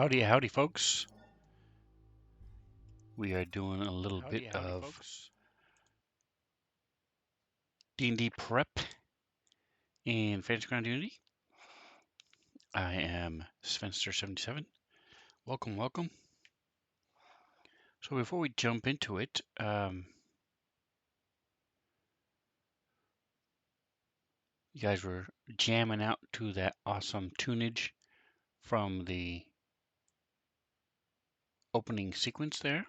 Howdy, howdy, folks. We are doing a little bit of D&D prep in Fantasy Ground Unity. I am Svenster77. Welcome, welcome. So before we jump into it, you guys were jamming out to that awesome tunage from the opening sequence there.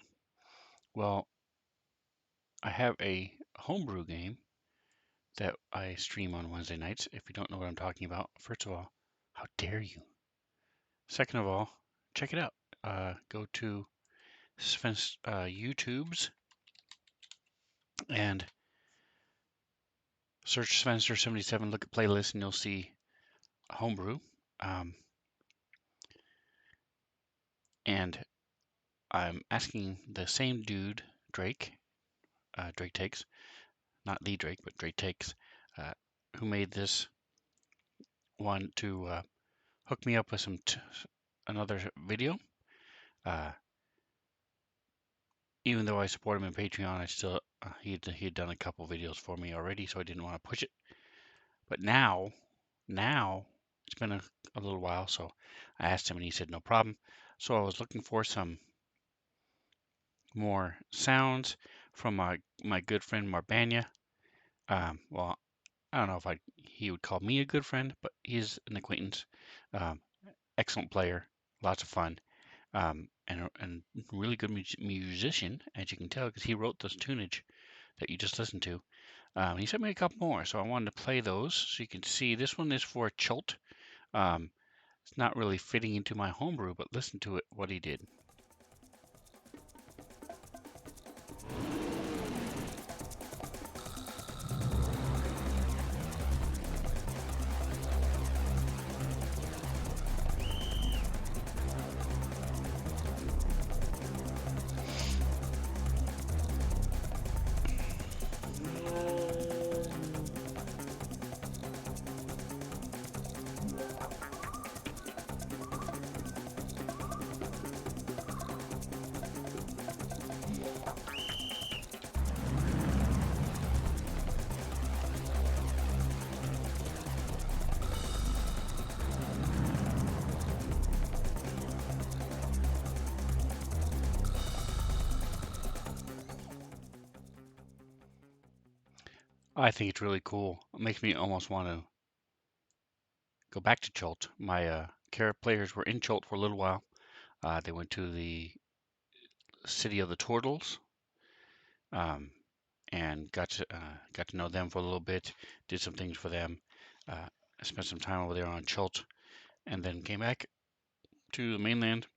Well, I have a homebrew game that I stream on Wednesday nights. If you don't know what I'm talking about, first of all, how dare you? Second of all, check it out. Go to YouTube's and search Spencer77, look at playlists, and you'll see homebrew. And I'm asking the same dude, Drake, Drake Takes, not the Drake, but Drake Takes, who made this one to hook me up with another video. Even though I support him in Patreon, I still he had done a couple videos for me already, so I didn't want to push it. But now it's been a little while, so I asked him and he said no problem. So I was looking for some more sounds from my good friend Marbanya. Well, I don't know if he would call me a good friend, but he's an acquaintance. Excellent player, lots of fun, and really good musician, as you can tell, because he wrote this tunage that you just listened to. He sent me a couple more, so I wanted to play those so you can see. This one is for Chult. It's not really fitting into my homebrew, but listen to it, what he did. I think it's really cool. It makes me almost want to go back to Chult. My players were in Chult for a little while. They went to the city of the Turtles, and got to know them for a little bit. Did some things for them. Spent some time over there on Chult, and then came back to the mainland.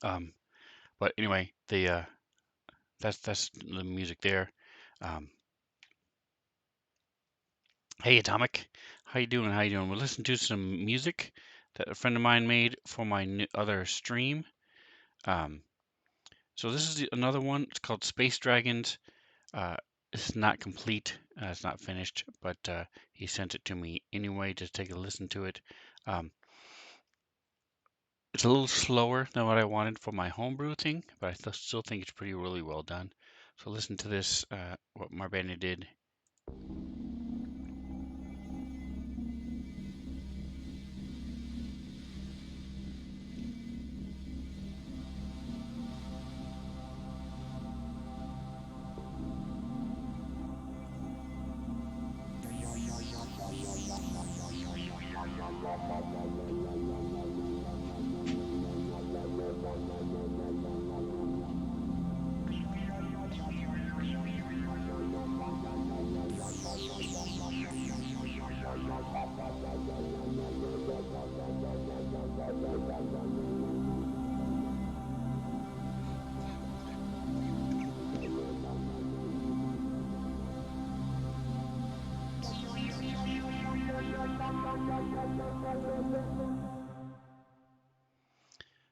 But anyway, that's the music there. Hey Atomic, how you doing? How you doing? We'll listen to some music that a friend of mine made for my other stream. So this is another one. It's called Space Dragons. It's not complete. It's not finished, but he sent it to me anyway. Just take a listen to it. It's a little slower than what I wanted for my homebrew thing, but I still think it's really well done. So listen to this, what Marbanya did.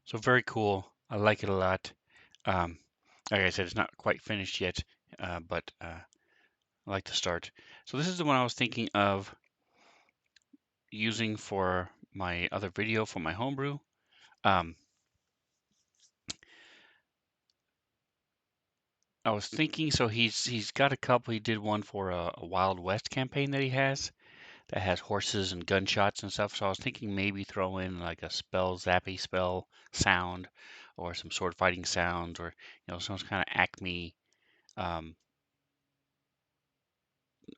So very cool. I like it a lot. Like I said, it's not quite finished yet, but I like to start. So this is the one I was thinking of using for my other video for my homebrew. Um, I was thinking, so he's got a couple. He did one for a Wild West campaign that he has that has horses and gunshots and stuff. So I was thinking maybe throw in like a spell zappy spell sound, or some sword fighting sounds, or some kind of Acme um,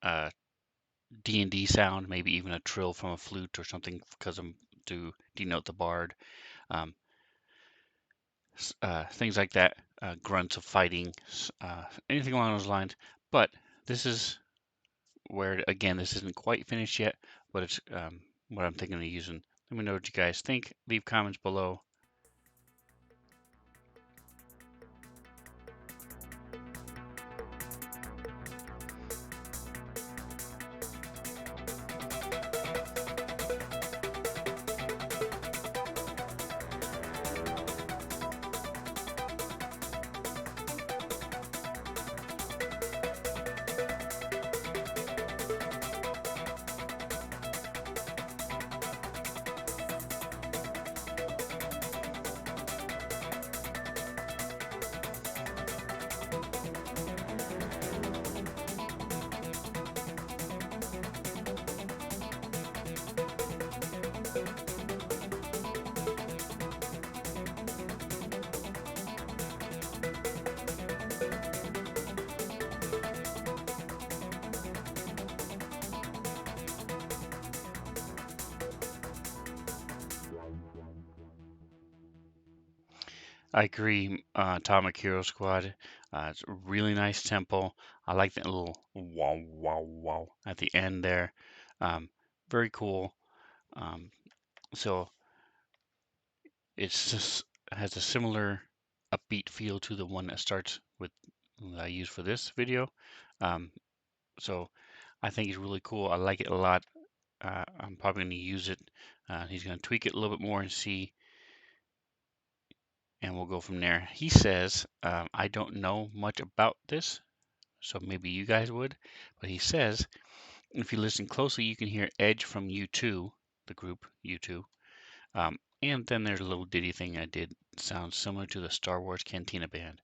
uh, D&D sound, maybe even a trill from a flute or something, because to denote the bard. Um, things like that, grunts of fighting, anything along those lines. But this is where, again, this isn't quite finished yet, but it's what I'm thinking of using. Let me know what you guys think. Leave comments below. I agree, Atomic Hero Squad. It's a really nice tempo. I like that little wow, wow, wow at the end there. Um, very cool. Um, so it's just has a similar upbeat feel to the one that starts with that I use for this video. Um, so I think it's really cool. I like it a lot. I'm probably going to use it. He's going to tweak it a little bit more and see, and we'll go from there. He says, I don't know much about this, so maybe you guys would, but he says, if you listen closely, you can hear Edge from U2, the group U2. And then there's a little ditty thing I did. Sounds similar to the Star Wars Cantina Band,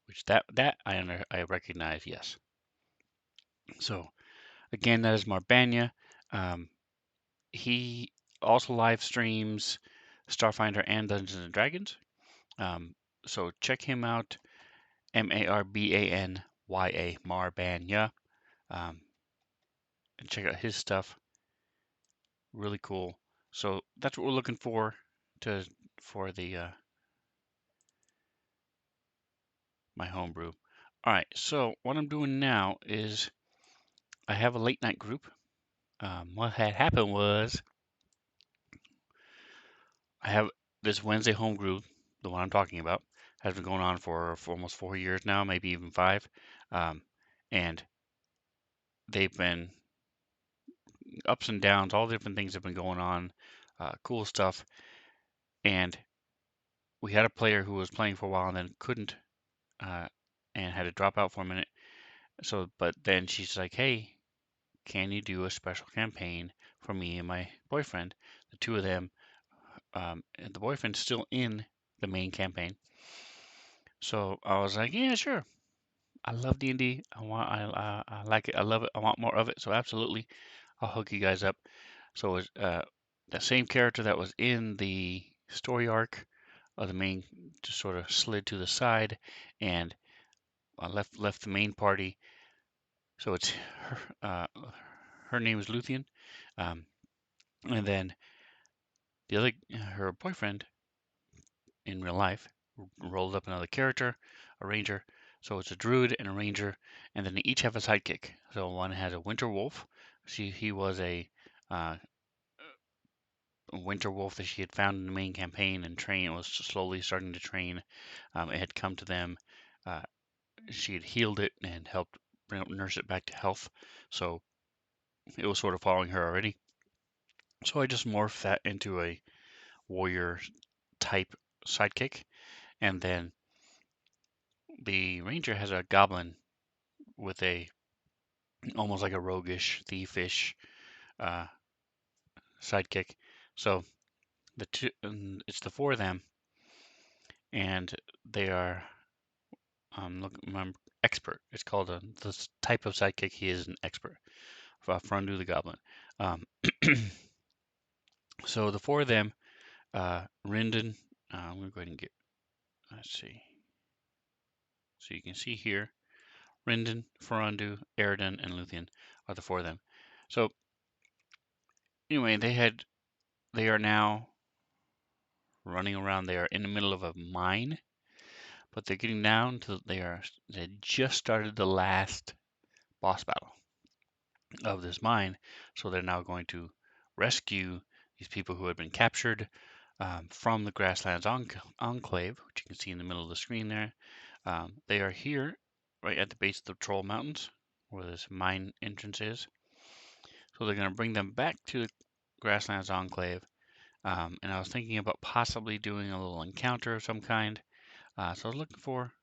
which that I recognize, yes. So again, that is Marbanya. Um, he also live streams Starfinder and Dungeons and Dragons. Um, so check him out, Marbanya, Marbanya, and check out his stuff. Really cool. So that's what we're looking to for the my homebrew. All right. So what I'm doing now is I have a late night group. What had happened was I have this Wednesday homebrew, the one I'm talking about, has been going on for almost 4 years now, maybe even 5. Um, and they've been ups and downs, all different things have been going on, cool stuff. And we had a player who was playing for a while and then couldn't, uh, and had to drop out for a minute. So, but then she's like, "Hey, can you do a special campaign for me and my boyfriend, the two of them?" And the boyfriend's still in the main campaign. So I was like, "Yeah, sure. I love D&D. I like it. I love it. I want more of it. So absolutely, I'll hook you guys up." So it's the same character that was in the story arc of the main just sort of slid to the side, and I left the main party. So it's her name is Luthien, um, and then the other her boyfriend in real life rolled up another character, a ranger. So it's a druid and a ranger, and then they each have a sidekick. So one has a winter wolf. He was uh, a winter wolf that she had found in the main campaign and trained. Was slowly starting to train. It had come to them. Uh, she had healed it and helped nurse it back to health. So it was sort of following her already. So I just morphed that into a warrior type sidekick, and then the ranger has a goblin with a almost like a roguish, thiefish uh, sidekick. So it's the four of them, and they are look remember expert. It's called this type of sidekick. He is an expert. Frondu the Goblin. Um, so the four of them, Rindon. I'm gonna go ahead and get. Let's see. So you can see here, Rindon, Farandu, Eridan, and Luthien are the four of them. So anyway, they are now running around. They are in the middle of a mine, but they're getting down to they just started the last boss battle of this mine, so they're now going to rescue these people who had been captured from the Grasslands Enclave, which you can see in the middle of the screen there. They are here, right at the base of the Troll Mountains, where this mine entrance is. So they're going to bring them back to the Grasslands Enclave. And I was thinking about possibly doing a little encounter of some kind. So I was looking for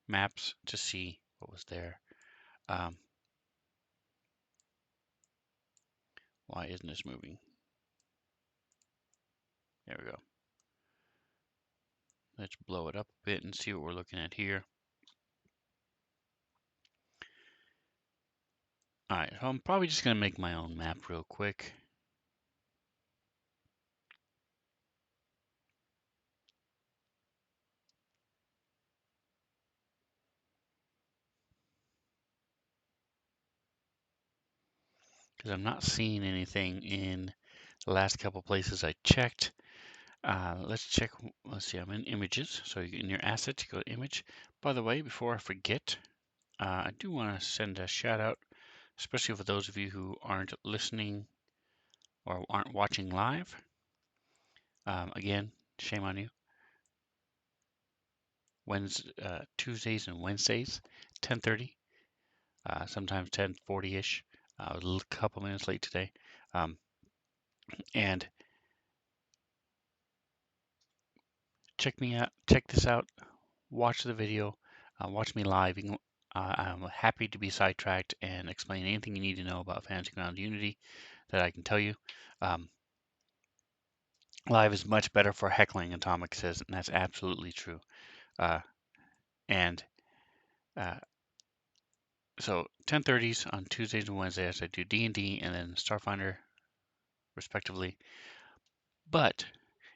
maps to see what was there. Um, why isn't this moving? There we go. Let's blow it up a bit and see what we're looking at here. Alright, so I'm probably just going to make my own map real quick. Because I'm not seeing anything in the last couple places I checked. Let's check. Let's see, I'm in images. So in your assets, you go to image. By the way, before I forget, I do want to send a shout out, especially for those of you who aren't listening or aren't watching live. Again, shame on you. Tuesdays and Wednesdays, 10:30, sometimes 10:40ish. I was a couple minutes late today. And check me out. Check this out. Watch the video. Watch me live. I'm happy to be sidetracked and explain anything you need to know about Fantasy Grounds Unity that I can tell you. Um, Live is much better for heckling, Atomic says, and that's absolutely true. Uh, and uh, so 10:30s on Tuesdays and Wednesdays, I do D&D and then Starfinder, respectively. But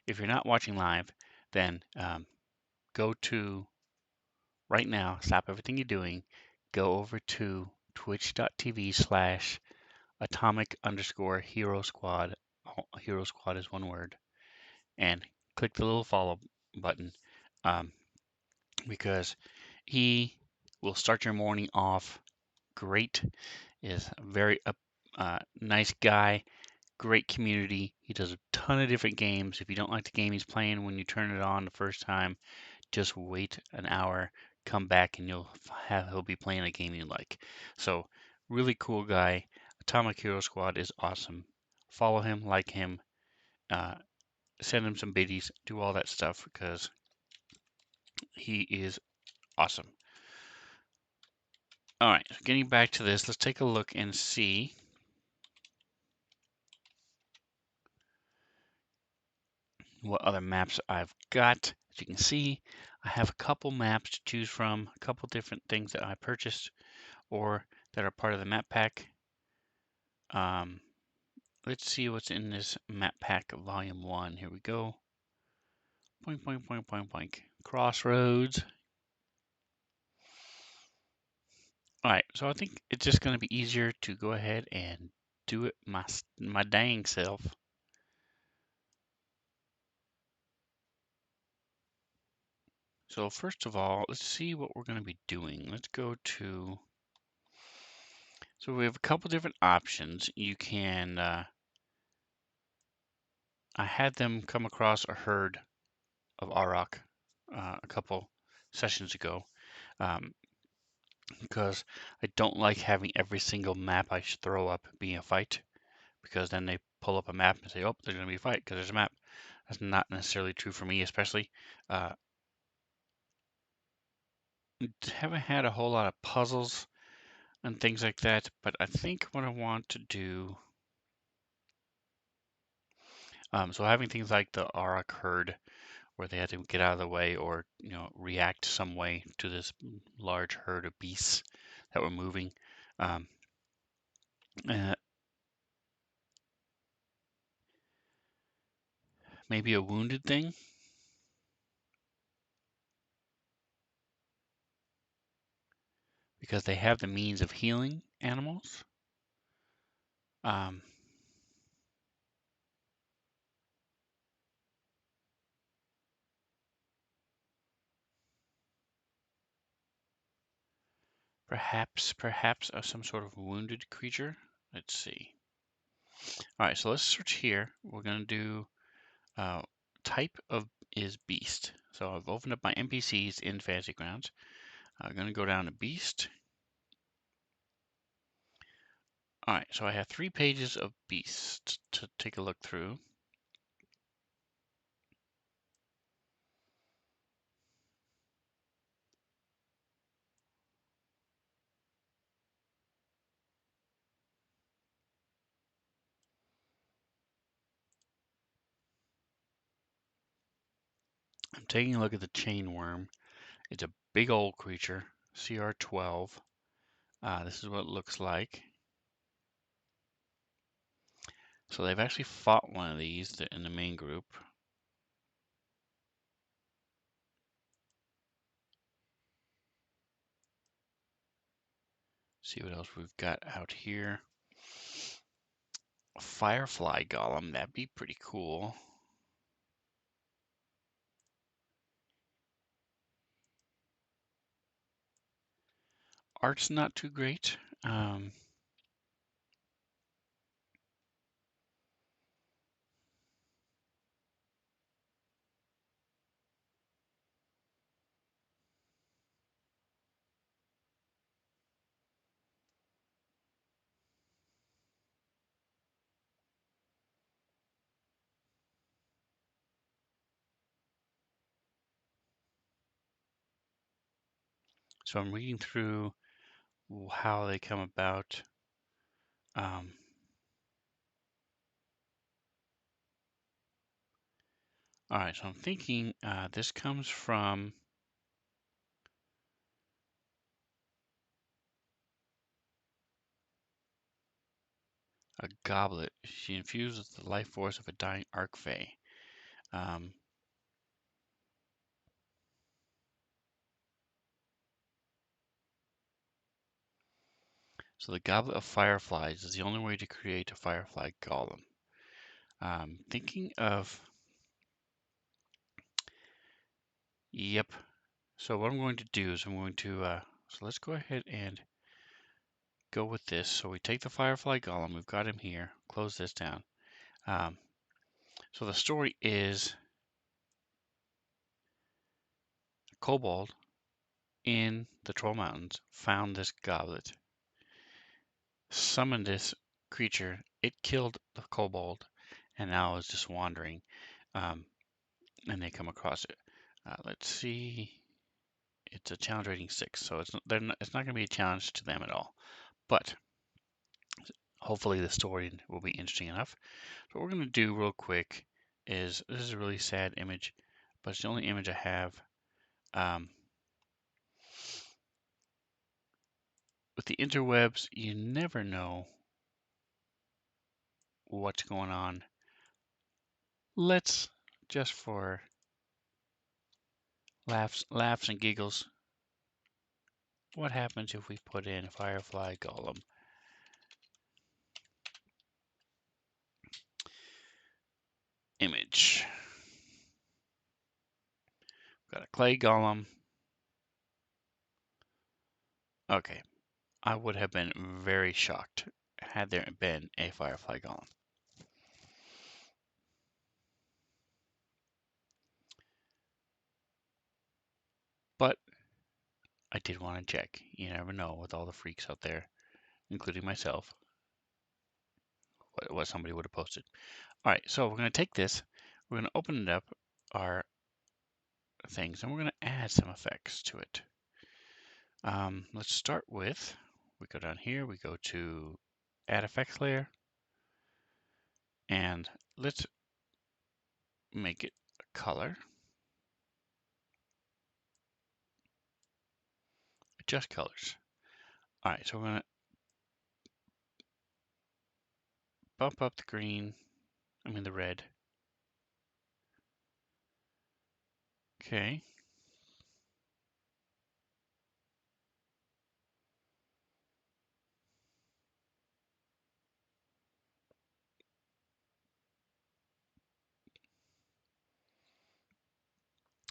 if you're not watching live, then go to right now, stop everything you're doing, go over to twitch.tv/atomic_hero squad. Hero squad is one word, and click the little follow button. Because he will start your morning off great. Is a very nice guy, great community. He does a ton of different games. If you don't like the game he's playing when you turn it on the first time, just wait an hour, come back, and he'll be playing a game you like. So really cool guy. Atomic Hero Squad is awesome. Follow him, like him, uh, send him some biddies, do all that stuff because he is awesome. All right, so getting back to this, let's take a look and see what other maps I've got. As you can see, I have a couple maps to choose from, a couple different things that I purchased or that are part of the map pack. Let's see what's in this map pack volume 1. Here we go. Boink, boink, boink, boink, boink. Crossroads. All right, so I think it's just going to be easier to go ahead and do it my dang self. So first of all, let's see what we're going to be doing. Let's go to, so we have a couple different options. You can, I had them come across a herd of Auroch a couple sessions ago. Because I don't like having every single map I throw up being a fight, because then they pull up a map and say, oh, there's going to be a fight because there's a map. That's not necessarily true for me, especially. Haven't had a whole lot of puzzles and things like that, but I think what I want to do, So having things like the Auroch herd, where they had to get out of the way or react some way to this large herd of beasts that were moving. Um, uh, Maybe a wounded thing, because they have the means of healing animals. Um, perhaps some sort of wounded creature. Let's see. All right, so let's search here. We're gonna do uh, type of is beast. So I've opened up my NPCs in Fantasy Grounds. I'm gonna go down to beast. All right, so I have 3 pages of beast to take a look through. I'm taking a look at the chain worm. It's a big old creature, CR12. This is what it looks like. So they've actually fought one of these in the main group. See what else we've got out here. A firefly golem, that'd be pretty cool. Art's not too great. So I'm reading through how they come about. Um, all right, so I'm thinking this comes from a goblet. She infuses the life force of a dying Archfey. Um, so the Goblet of Fireflies is the only way to create a Firefly Golem. Thinking of, yep. So what I'm going to do is I'm going to, so let's go ahead and go with this. So we take the Firefly Golem, we've got him here, close this down. So the story is a kobold in the Troll Mountains found this goblet, summoned this creature, it killed the kobold, and now is just wandering, um, and they come across it. Let's see. It's a challenge rating 6, so it's not going to be a challenge to them at all. But hopefully the story will be interesting enough. So what we're going to do real quick is, this is a really sad image, but it's the only image I have. With the interwebs, you never know what's going on. Let's, just for laughs and giggles, what happens if we put in Firefly Golem? Image. Got a clay golem. Okay, I would have been very shocked had there been a Firefly Golem. But I did want to check. You never know with all the freaks out there, including myself, what somebody would have posted. All right, so we're going to take this, we're going to open it up, our things, and we're going to add some effects to it. Let's start with, we go down here, we go to add effects layer, and let's make it a color. Adjust colors. All right, so we're gonna bump up the green. The red. Okay.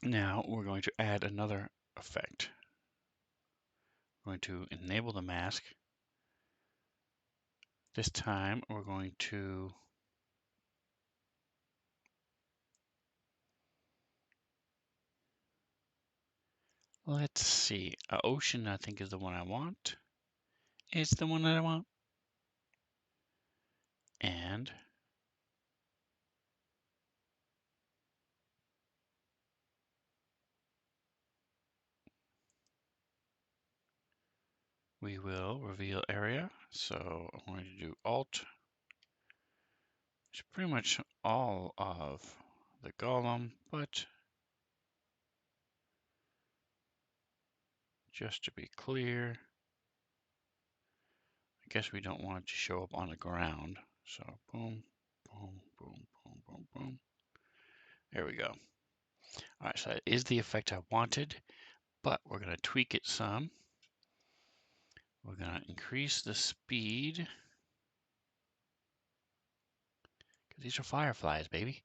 Now we're going to add another effect. We're going to enable the mask. This time we're going to let's see. Ocean, I think, is the one I want. It's the one that I want. And we will reveal area. So I'm going to do Alt. It's pretty much all of the golem, but just to be clear, I guess we don't want it to show up on the ground. So boom, boom, boom, boom, boom, boom. There we go. All right, so that is the effect I wanted, but we're going to tweak it some. We're going to increase the speed, because these are fireflies, baby.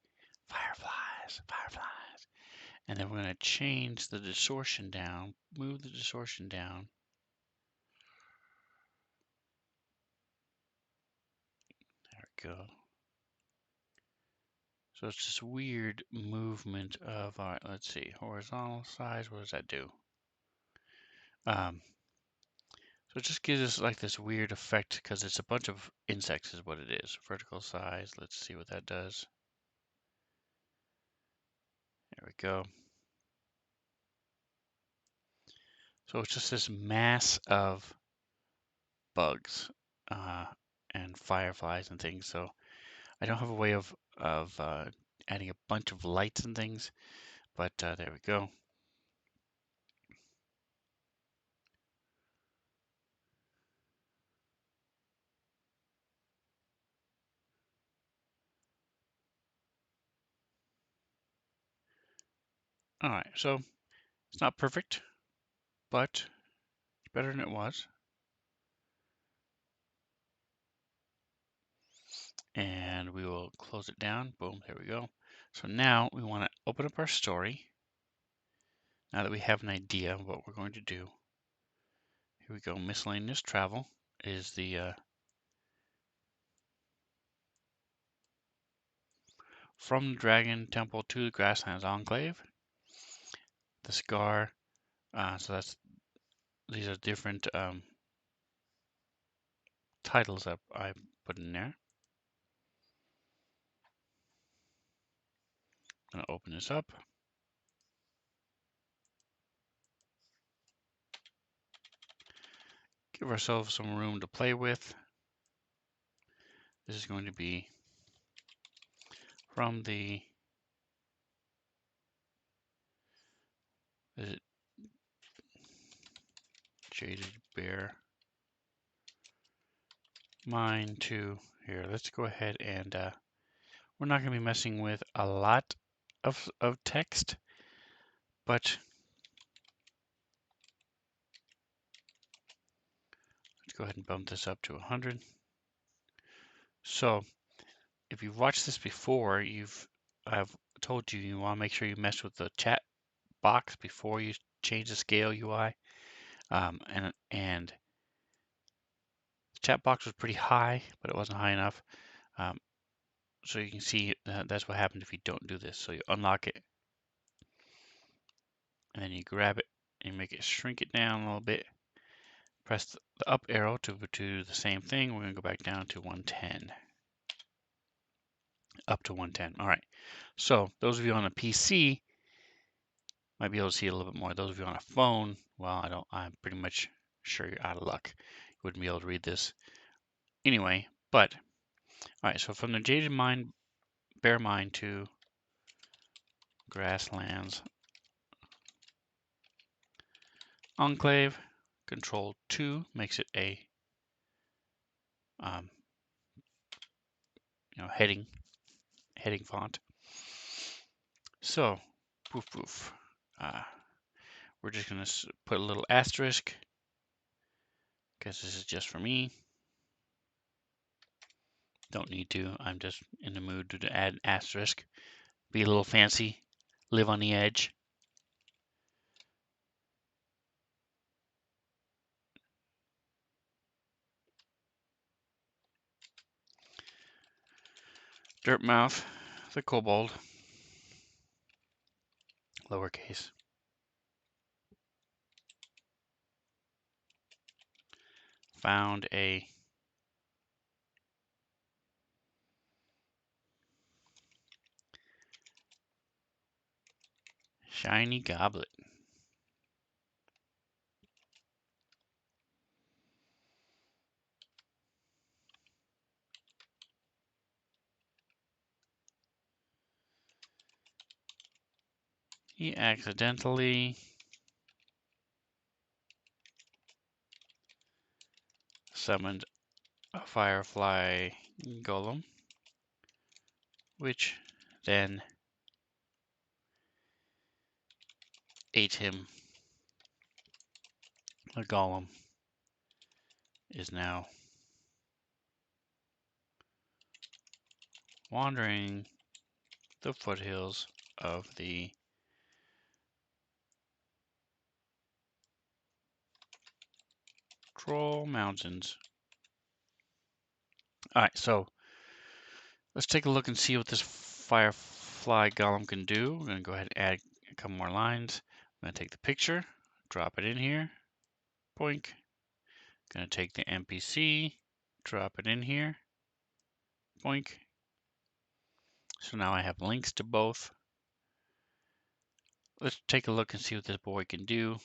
Fireflies, fireflies. And then we're going to change the distortion down, move the distortion down. There we go. So it's this weird movement of, all right, let's see, horizontal size, what does that do? So it just gives us like this weird effect because it's a bunch of insects is what it is. Vertical size, let's see what that does. There we go. So it's just this mass of bugs and fireflies and things. So I don't have a way of adding a bunch of lights and things, but there we go. All right, so it's not perfect, but it's better than it was. And we will close it down. Boom, there we go. So now we want to open up our story. Now that we have an idea of what we're going to do. Here we go, miscellaneous travel is the from the Dragon Temple to the Grasslands Enclave. The Scar, so these are different titles that I put in there. I'm going to open this up. Give ourselves some room to play with. This is going to be from the is it Jaded Bear Mine to here. Let's go ahead and we're not going to be messing with a lot of text, but let's go ahead and bump this up to 100. So if you've watched this before, I've told you you want to make sure you mess with the chat box before you change the scale UI. And the chat box was pretty high, but it wasn't high enough. So you can see that's what happens if you don't do this. So you unlock it, and then you grab it and you make it shrink it down a little bit. Press the up arrow to do the same thing. We're going to go back down to 110. Up to 110. All right. So those of you on a PC might be able to see it a little bit more. Those of you on a phone, well, I'm pretty much sure you're out of luck. You wouldn't be able to read this anyway. But all right. So from the Jaded Bear Mine to Grasslands Enclave. Control 2 makes it a heading font. So, poof poof. We're just gonna put a little asterisk because this is just for me. Don't need to. I'm just in the mood to add an asterisk. Be a little fancy. Live on the edge. Dirtmouth, the kobold, lowercase. Found a shiny goblet. He accidentally summoned a firefly golem, which then ate him. The golem is now wandering the foothills of the Troll Mountains. Alright, so let's take a look and see what this firefly golem can do. We're going to go ahead and add a couple more lines. I'm going to take the picture, drop it in here, boink. Going to take the NPC, drop it in here, boink. So now I have links to both. Let's take a look and see what this boy can do.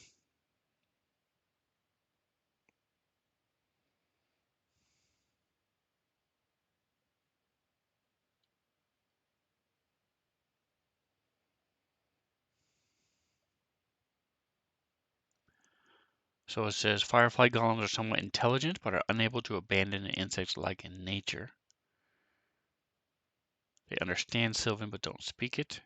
So it says firefly golems are somewhat intelligent but are unable to abandon an insect like in nature. They understand Sylvan but don't speak it.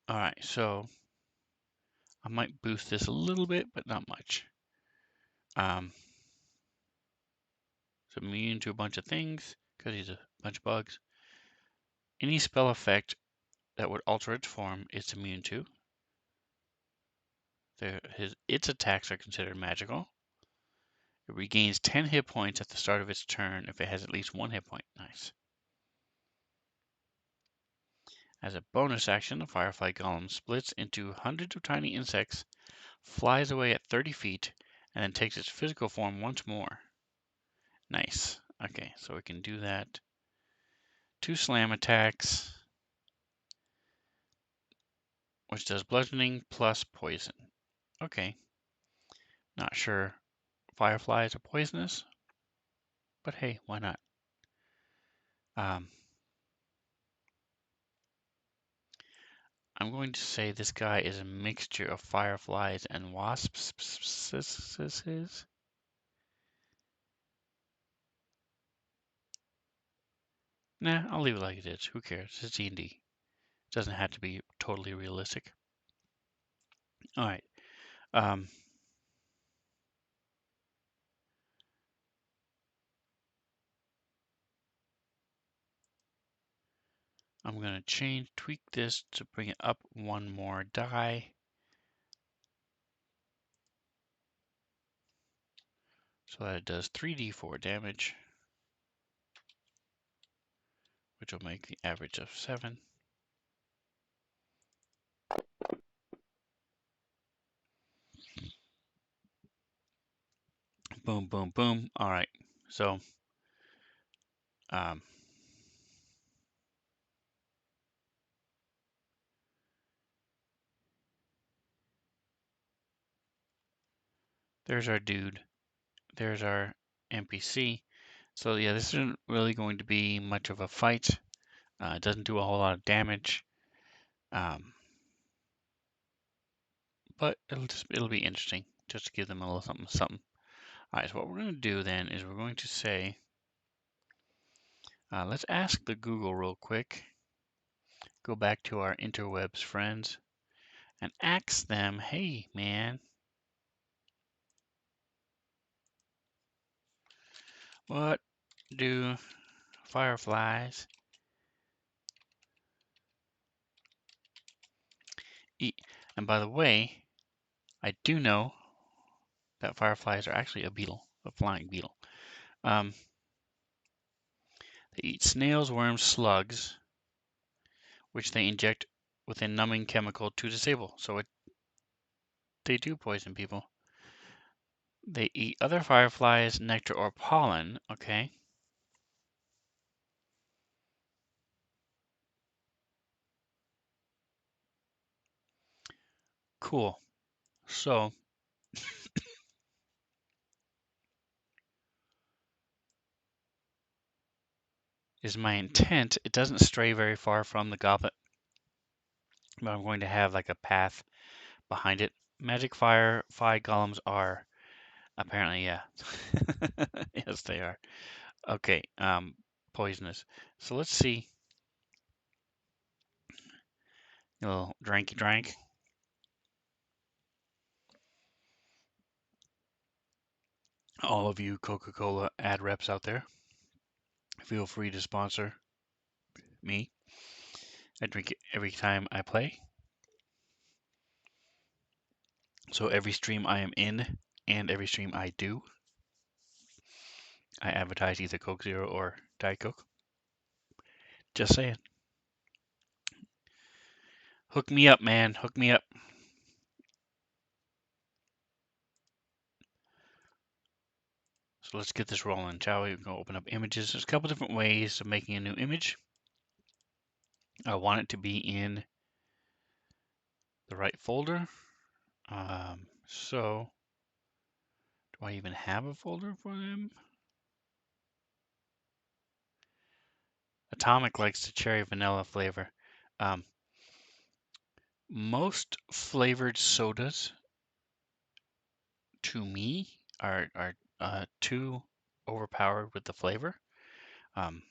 Alright, so I might boost this a little bit, but not much. It's immune to a bunch of things because he's a bunch of bugs. Any spell effect that would alter its form, it's immune to. Its attacks are considered magical. It regains 10 hit points at the start of its turn if it has at least 1 hit point. Nice. As a bonus action, the Firefly Golem splits into hundreds of tiny insects, flies away at 30 feet, and then takes its physical form once more. Nice. Okay, so we can do that. 2 slam attacks, which does bludgeoning plus poison. Okay. Not sure fireflies are poisonous, but hey, why not? I'm going to say this guy is a mixture of fireflies and wasps. Nah, I'll leave it like it is. Who cares? It's D&D. It doesn't have to be totally realistic. All right. I'm going to tweak this to bring it up one more die. So that it does 3d4 damage, which will make the average of 7. Boom, boom, boom. All right. So, there's our dude. there's our NPC. So yeah, this isn't really going to be much of a fight. It doesn't do a whole lot of damage, um, but it'll be interesting just to give them a little something something. All right, so what we're going to do then is we're going to say, let's ask the Google real quick. Go back to our interwebs friends and ask them, hey man, what do fireflies eat? And by the way, I do know that fireflies are actually a beetle, a flying beetle. They eat snails, worms, slugs, which they inject with a numbing chemical to disable. So they do poison people. They eat other fireflies, nectar, or pollen. Okay. Cool. So is my intent. It doesn't stray very far from the goblet, but I'm going to have like a path behind it. Magic fire golems are apparently, yeah. Yes, they are. Okay, poisonous. So let's see. A little dranky drank. All of you Coca-Cola ad reps out there, feel free to sponsor me. I drink it every time I play. So every stream I am in and every stream I do, I advertise either Coke Zero or Diet Coke. Just saying. Hook me up, man. Hook me up. So let's get this rolling, shall we? We're going to open up images. There's a couple different ways of making a new image. I want it to be in the right folder. So, do I even have a folder for them? Atomic likes the cherry vanilla flavor. Um, most flavored sodas, to me, are too overpowered with the flavor. Um,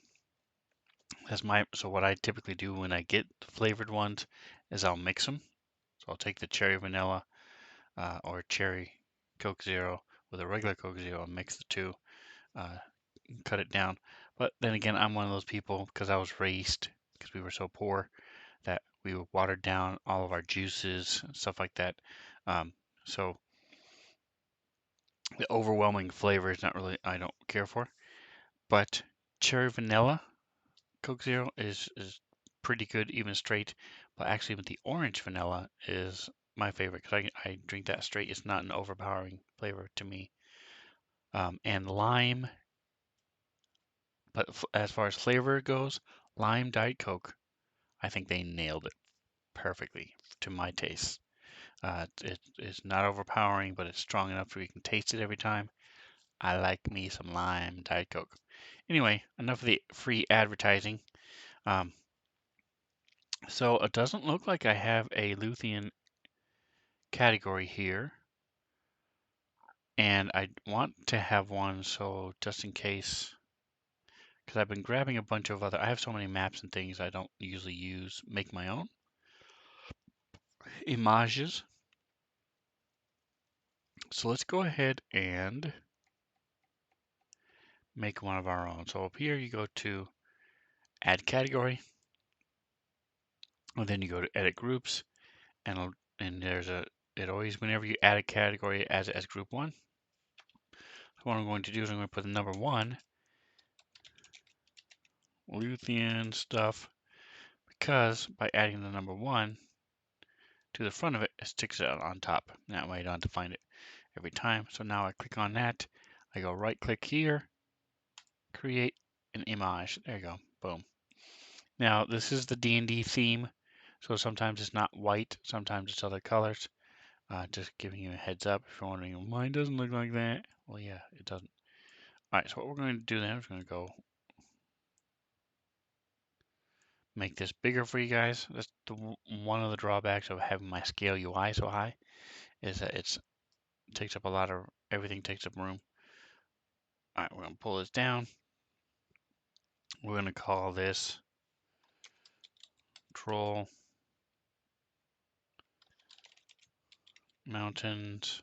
so what I typically do when I get flavored ones is I'll mix them. So I'll take the cherry vanilla or cherry Coke Zero with a regular Coke Zero and mix the two, uh, cut it down. But then again, I'm one of those people because I was raised because we were so poor that we watered down all of our juices and stuff like that. Um, so the overwhelming flavor is not really I don't care for. But cherry vanilla Coke Zero is pretty good even straight. But actually, with the orange vanilla is my favorite because I drink that straight. It's not an overpowering flavor to me. And lime, but as far as flavor goes, lime Diet Coke, I think they nailed it perfectly to my taste. It's not overpowering, but it's strong enough so you can taste it every time. I like me some lime Diet Coke. Anyway, enough of the free advertising. Um, so it doesn't look like I have a Luthien category here. And I want to have one so just in case, because I've been grabbing a bunch of other, I have so many maps and things I don't usually use, make my own images. So let's go ahead and make one of our own. So up here you go to add category, and then you go to edit groups, and there's it always, whenever you add a category, it adds it as group one. So what I'm going to do is I'm going to put the number one, Luthien stuff, because by adding the number one to the front of it, it sticks it out on top. That way I don't have to find it every time. So now I click on that, I go right click here, create an image. There you go, boom. Now this is the D&D theme, so sometimes it's not white, sometimes it's other colors. Just giving you a heads up if you're wondering, mine doesn't look like that. Well, yeah, it doesn't. All right, so what we're going to do then is going to go make this bigger for you guys. That's one of the drawbacks of having my scale UI so high is that it takes up a lot of, everything takes up room. All right, we're going to pull this down. We're going to call this Troll Mountains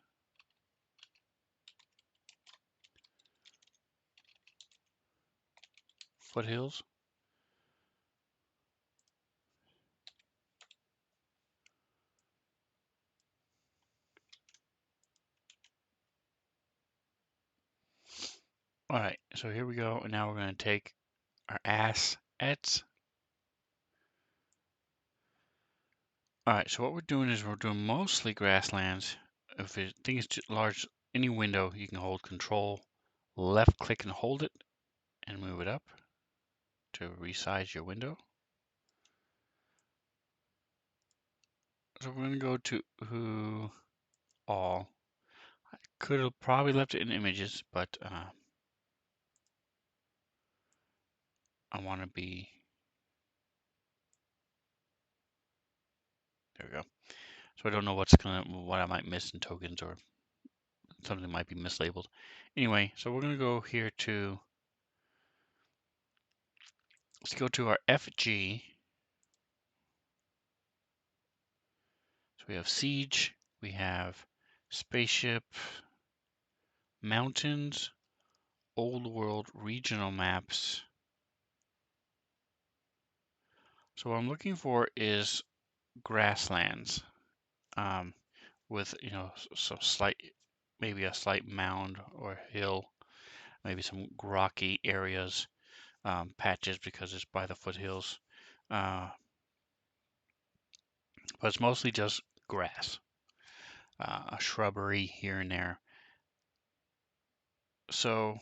Foothills. All right, so here we go. And now we're going to take our assets. All right, so what we're doing is we're doing mostly grasslands. If the thing is too large, any window, you can hold Control, left click and hold it and move it up to resize your window. So we're going to go to all. I could have probably left it in images, but I want to be, there we go. So I don't know what I might miss in tokens or something might be mislabeled. Anyway, so we're going to go here to, let's go to our FG. So we have Siege, we have Spaceship, Mountains, Old World, Regional Maps. So what I'm looking for is grasslands with, you know, some slight, maybe a slight mound or hill, maybe some rocky areas, patches because it's by the foothills. But it's mostly just grass, a shrubbery here and there. So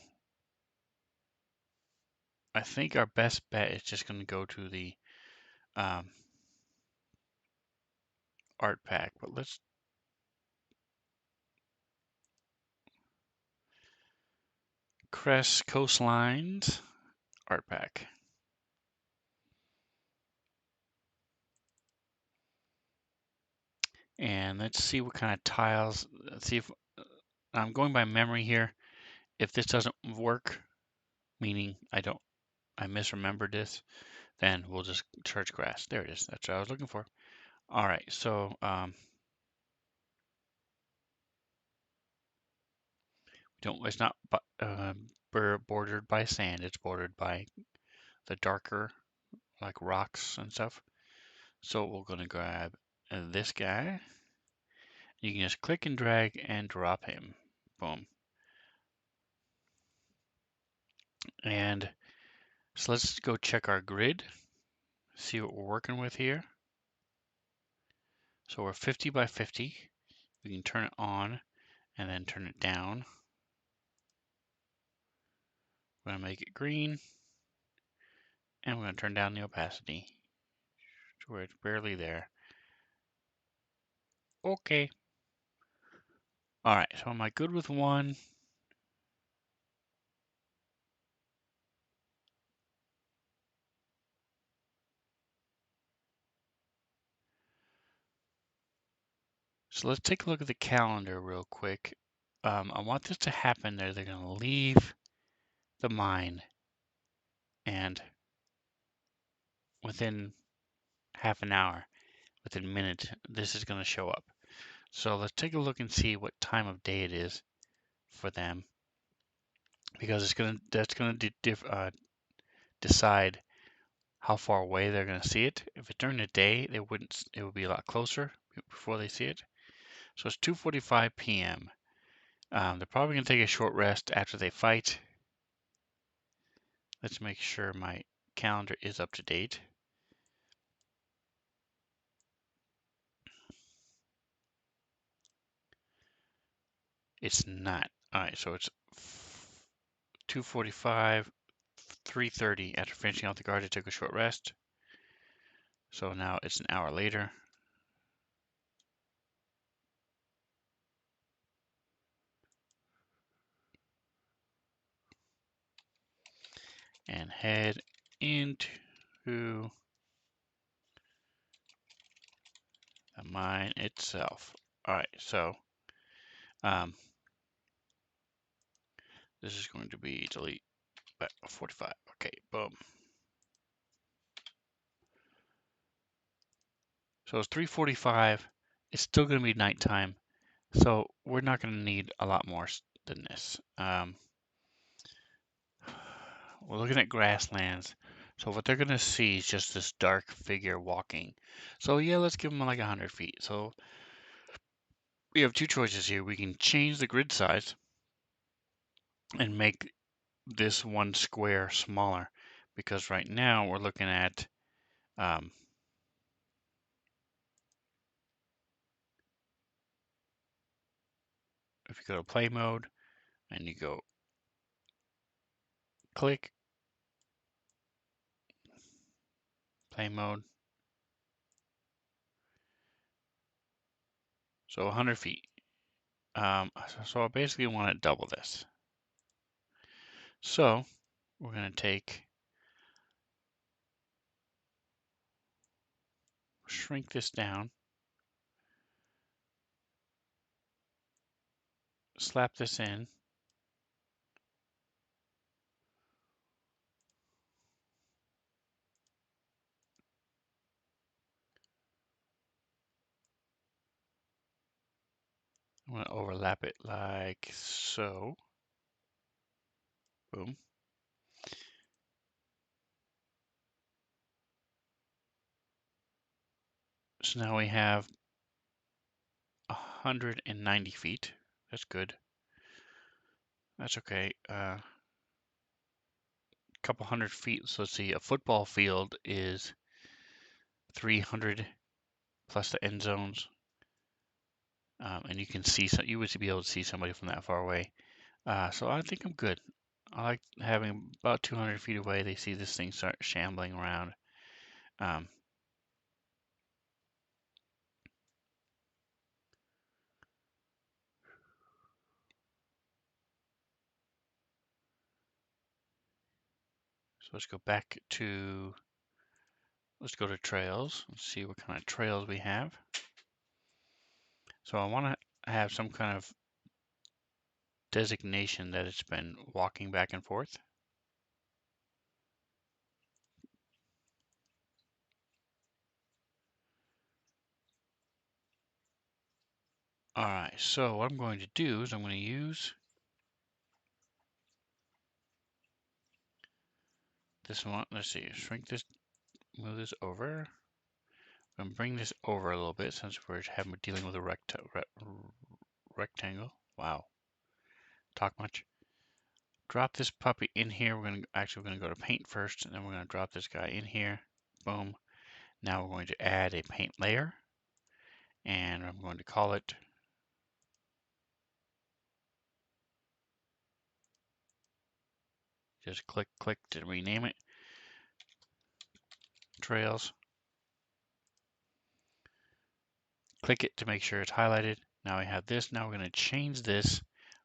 I think our best bet is just going to go to the art pack, but let's Crest Coastlines art pack. And let's see what kind of tiles, let's see if, I'm going by memory here. If this doesn't work, meaning I misremembered this, then we'll just search grass. There it is. That's what I was looking for. All right, so it's not bordered by sand. It's bordered by the darker, like rocks and stuff. So we're gonna grab this guy. You can just click and drag and drop him. Boom. And so let's go check our grid, see what we're working with here. So we're 50 by 50. We can turn it on and then turn it down. We're gonna make it green, and we're gonna turn down the opacity to where it's barely there. Okay. All right, so am I good with one? So let's take a look at the calendar real quick. I want this to happen there. They're gonna leave the mine, and within half an hour, within a minute, this is gonna show up. So let's take a look and see what time of day it is for them, because that's gonna decide how far away they're gonna see it. If it's during the day, it would be a lot closer before they see it. So it's 2:45 p.m. They're probably gonna take a short rest after they fight. Let's make sure my calendar is up to date. It's not. All right, so it's 2:45, 3:30 after finishing off the guard. They took a short rest. So now it's an hour later. and head into the mine itself. All right, so um, this is going to be delete 45. Okay, boom. So it's 3:45. It's still going to be nighttime, so we're not going to need a lot more than this. We're looking at grasslands. So what they're going to see is just this dark figure walking. So yeah, let's give them like 100 feet. So we have two choices here. We can change the grid size and make this one square smaller, because right now we're looking at if you go to play mode and you go click play mode, so 100 feet. So I basically want to double this. So we're going to shrink this down, slap this in, I'm going to overlap it like so. Boom. So now we have 190 feet. That's good. That's okay. Couple hundred feet. So let's see, a football field is 300 plus the end zones. And you can see, you would be able to see somebody from that far away. So I think I'm good. I like having about 200 feet away, they see this thing start shambling around. Um, so let's go back to, let's go to trails. Let's see what kind of trails we have. So I want to have some kind of designation that it's been walking back and forth. All right, so what I'm going to do is I'm going to use this one. Let's see, shrink this, move this over. I'm going to bring this over a little bit since we're dealing with a rectangle. Wow, talk much. Drop this puppy in here. We're going to go to paint first, and then we're going to drop this guy in here. Boom. Now we're going to add a paint layer, and I'm going to call it just click to rename it. Trails. Click it to make sure it's highlighted. Now we have this. Now we're going to change this.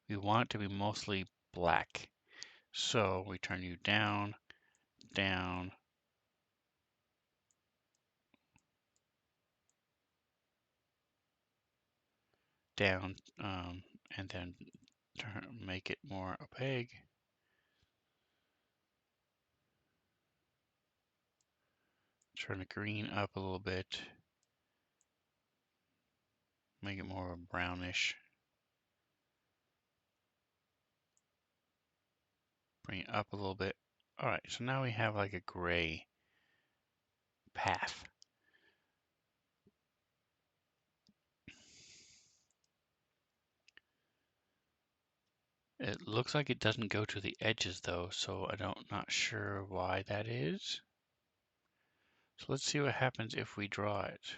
We want it to be mostly black. So we turn you down, down, down, and then make it more opaque. Turn the green up a little bit. Make it more brownish. Bring it up a little bit. All right, so now we have like a gray path. It looks like it doesn't go to the edges though, so not sure why that is. So let's see what happens if we draw it.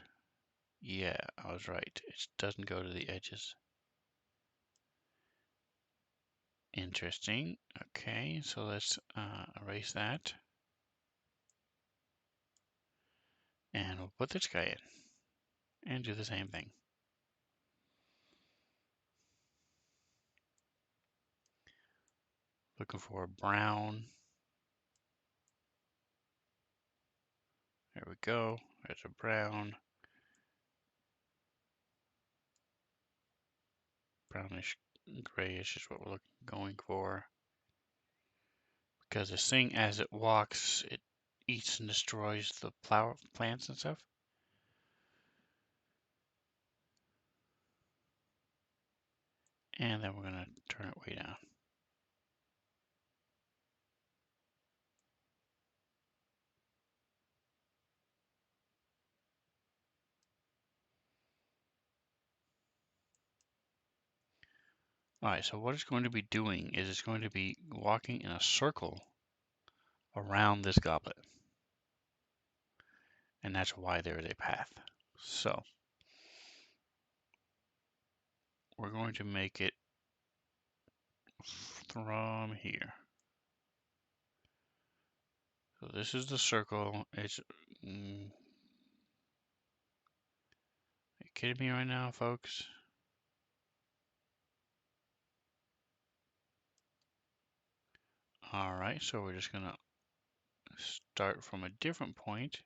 Yeah, I was right. It doesn't go to the edges. Interesting. Okay, so let's erase that. And we'll put this guy in and do the same thing. Looking for brown. we go. There's a brown. Brownish grayish is what we're going for. Because this thing, as it walks, it eats and destroys the plants and stuff. And then we're going to turn it way down. Alright, so what it's going to be doing is it's going to be walking in a circle around this goblet. And that's why there is a path. So, we're going to make it from here. So this is the circle. It's... are you kidding me right now, folks? Alright, so we're just going to start from a different point.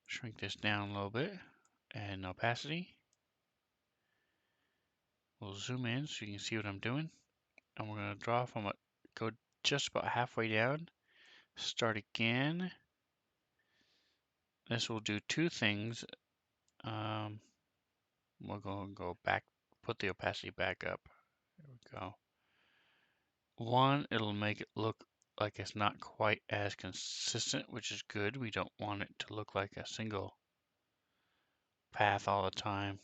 Shrink this down a little bit. And opacity. We'll zoom in so you can see what I'm doing. And we're going to draw from it, go just about halfway down. Start again. This will do two things. We're going to go back, put the opacity back up. There we go. One, it'll make it look like it's not quite as consistent, which is good. We don't want it to look like a single path all the time.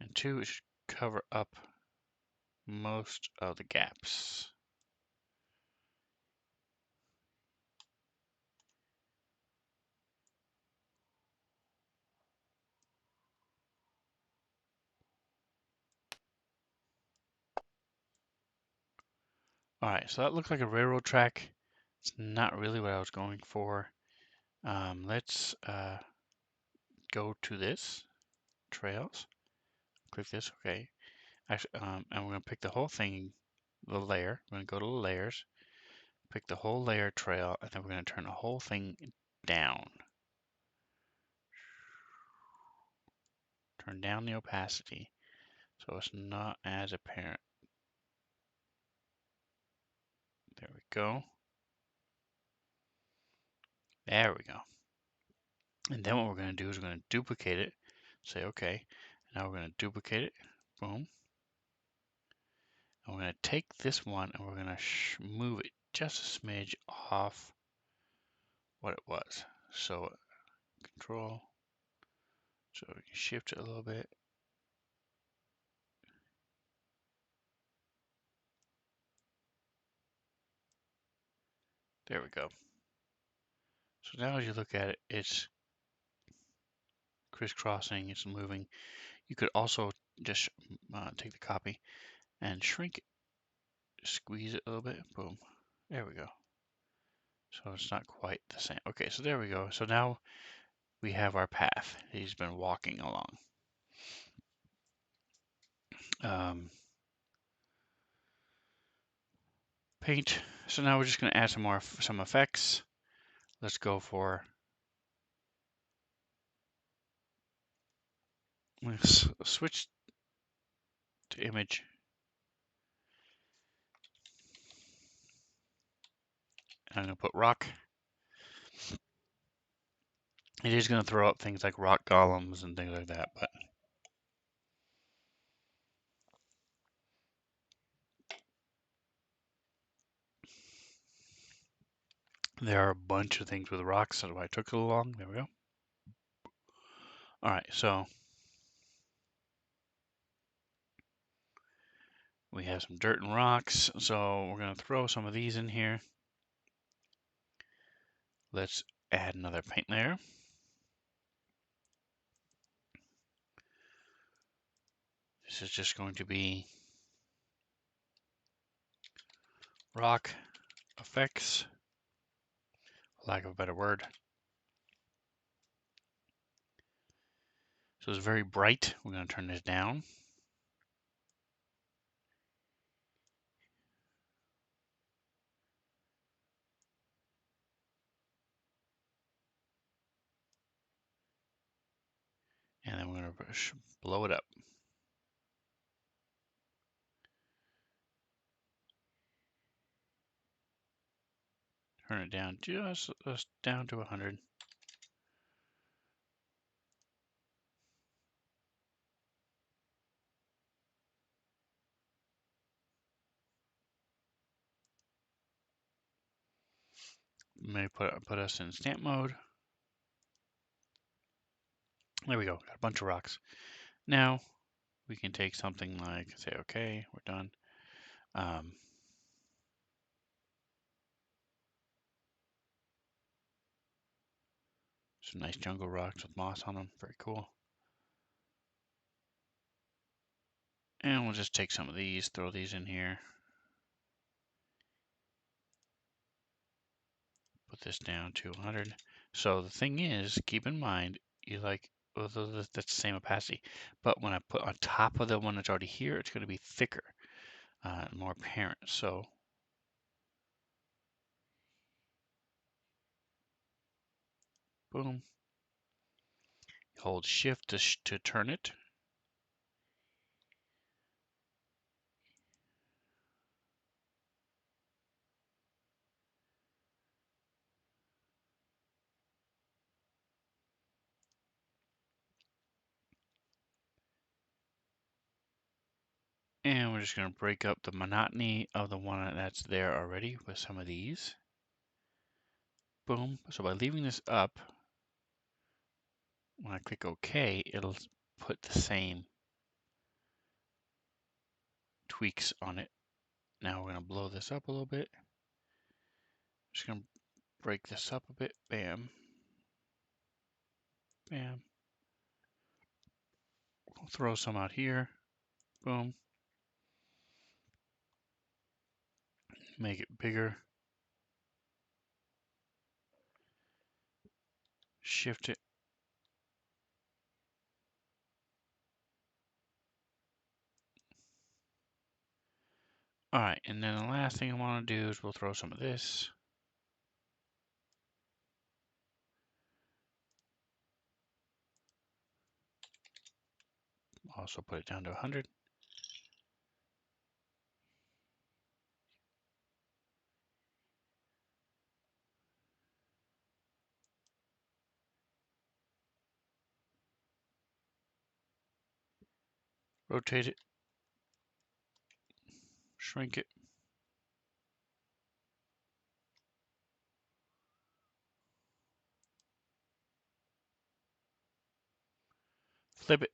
And two, it should cover up most of the gaps. Alright, so that looks like a railroad track. It's not really what I was going for. Let's go to this, trails, click this, okay. Actually, and we're going to pick the whole thing, the layer. We're going to go to the layers, pick the whole layer trail, and then we're going to turn the whole thing down. Turn down the opacity so it's not as apparent. There we go. There we go. And then what we're going to do is we're going to duplicate it. Say, okay. Now we're going to duplicate it. Boom. And we're going to take this one and we're going to move it just a smidge off what it was. So control. So we can shift it a little bit. There we go. So now as you look at it, it's crisscrossing, it's moving. You could also just take the copy and shrink it. Squeeze it a little bit. Boom. There we go. So it's not quite the same. Okay, so there we go. So now we have our path. He's been walking along. Paint. So now we're just going to add some effects. Let's go for. Let's switch to image. I'm going to put rock. It is going to throw up things like rock golems and things like that, but there are a bunch of things with rocks. That's why I took it along. There we go. All right, so we have some dirt and rocks. So we're going to throw some of these in here. Let's add another paint layer. This is just going to be rock effects, for lack of a better word. So it's very bright. We're going to turn this down. gonna blow it up. Turn it down just down to 100. May put us in stamp mode. There we go. Got a bunch of rocks. Now we can take something like, say, okay, we're done. Some nice jungle rocks with moss on them. Very cool. And we'll just take some of these, throw these in here. Put this down to 100. So the thing is, keep in mind, you like, although that's the same opacity, but when I put on top of the one that's already here, it's going to be thicker, more apparent. So boom, hold shift to turn it. And we're just going to break up the monotony of the one that's there already with some of these. Boom. So by leaving this up, when I click OK, it'll put the same tweaks on it. Now we're going to blow this up a little bit. Just going to break this up a bit. Bam. Bam. We'll throw some out here. Boom. Make it bigger. Shift it. All right, and then the last thing I want to do is we'll throw some of this. Also put it down to 100. Rotate it. Shrink it. Flip it.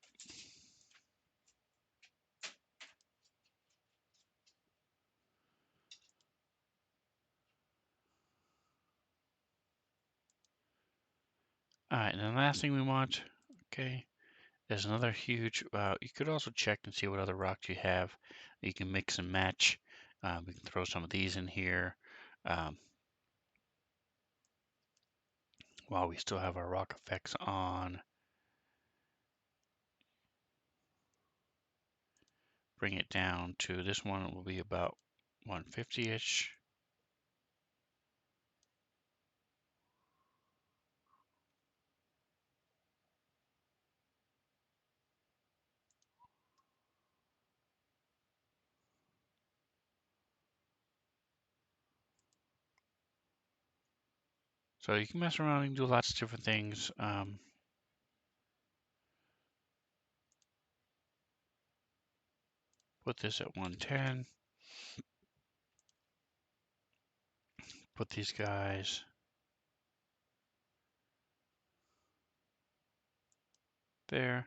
All right, and then the last thing we want, okay, there's another huge, you could also check and see what other rocks you have. You can mix and match. We can throw some of these in here while we still have our rock effects on. Bring it down to this one, it will be about 150-ish. So you can mess around and do lots of different things. Put this at 110. Put these guys there.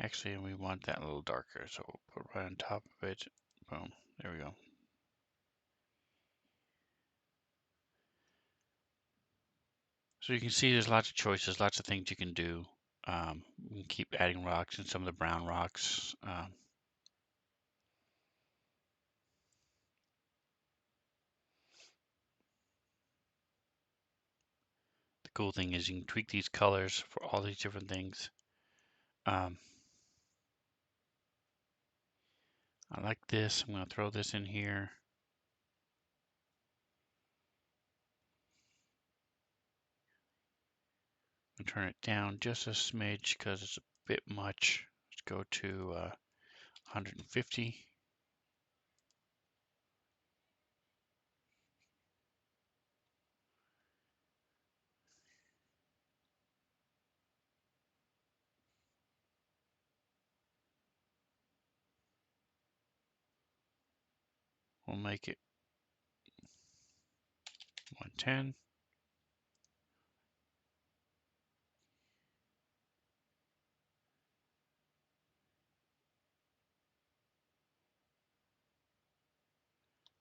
Actually, we want that a little darker, so we'll put right on top of it. Boom. There we go. So you can see there's lots of choices, lots of things you can do. You can keep adding rocks and some of the brown rocks. The cool thing is you can tweak these colors for all these different things. I like this. I'm going to throw this in here. turn it down just a smidge because it's a bit much. Let's go to 150. We'll make it 110.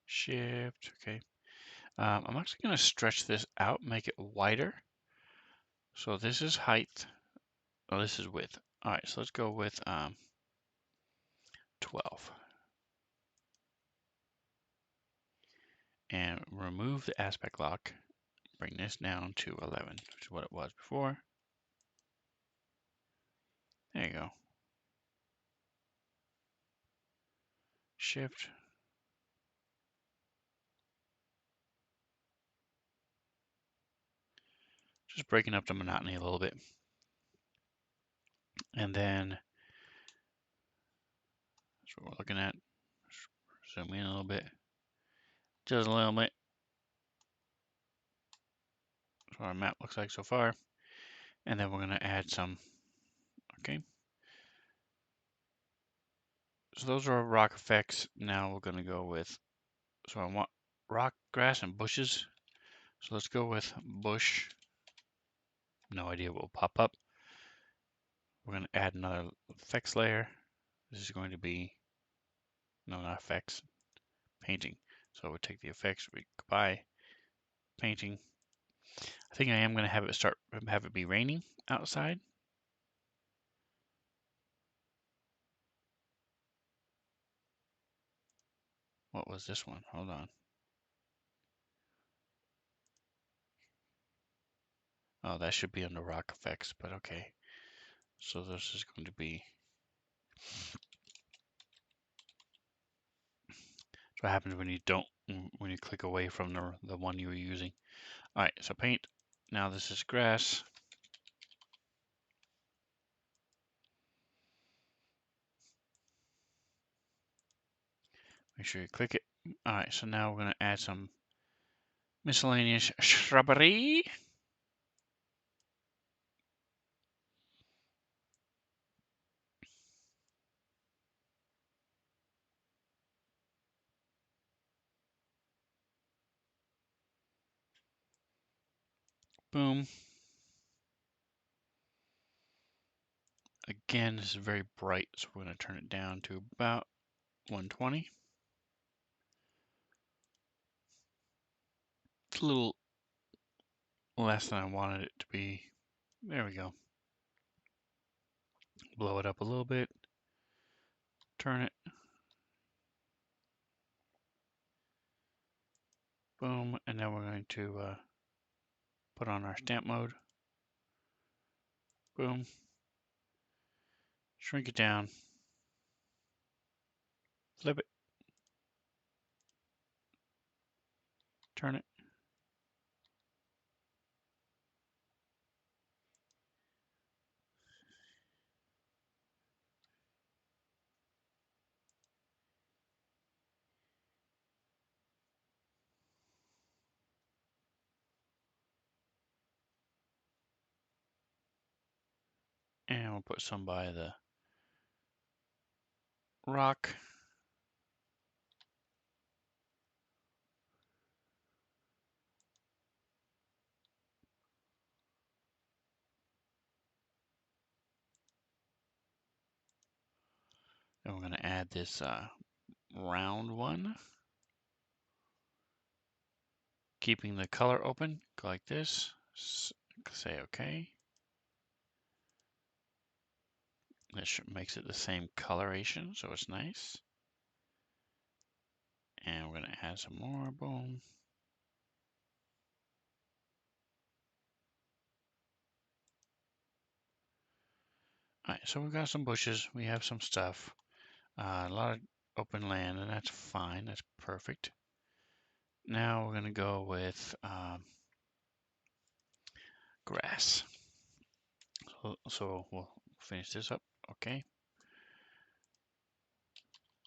Shift, okay. I'm actually going to stretch this out, make it wider. So this is height. Oh, this is width. All right, so let's go with 12. And remove the aspect lock. Bring this down to 11, which is what it was before. There you go. Shift. Just breaking up the monotony a little bit. And then that's what we're looking at. Zoom in a little bit. Just a little bit. That's what our map looks like so far. And then we're going to add some, okay. So those are our rock effects. Now we're going to go with, so I want rock, grass, and bushes. So let's go with bush. No idea what will pop up. We're going to add another effects layer. This is going to be, no, not effects, painting. So we'll take the effects, we goodbye, painting. I think I am going to have it be raining outside. What was this one? Hold on. Oh, that should be under rock effects, but okay. So this is going to be, what happens when you don't, when you click away from the one you were using. All right, so paint. Now this is grass. Make sure you click it. All right, so now we're going to add some miscellaneous shrubbery. Boom. Again, this is very bright, so we're going to turn it down to about 120. It's a little less than I wanted it to be. There we go. Blow it up a little bit. Turn it. Boom. And then we're going to put on our stamp mode. Boom. Shrink it down. Flip it. Turn it. And we'll put some by the rock. And we're going to add this round one. Keeping the color open, go like this. Say OK. This makes it the same coloration, so it's nice. And we're going to add some more. Boom. All right, so we've got some bushes. We have some stuff. A lot of open land, and that's fine. That's perfect. Now we're going to go with grass. So we'll finish this up. Okay.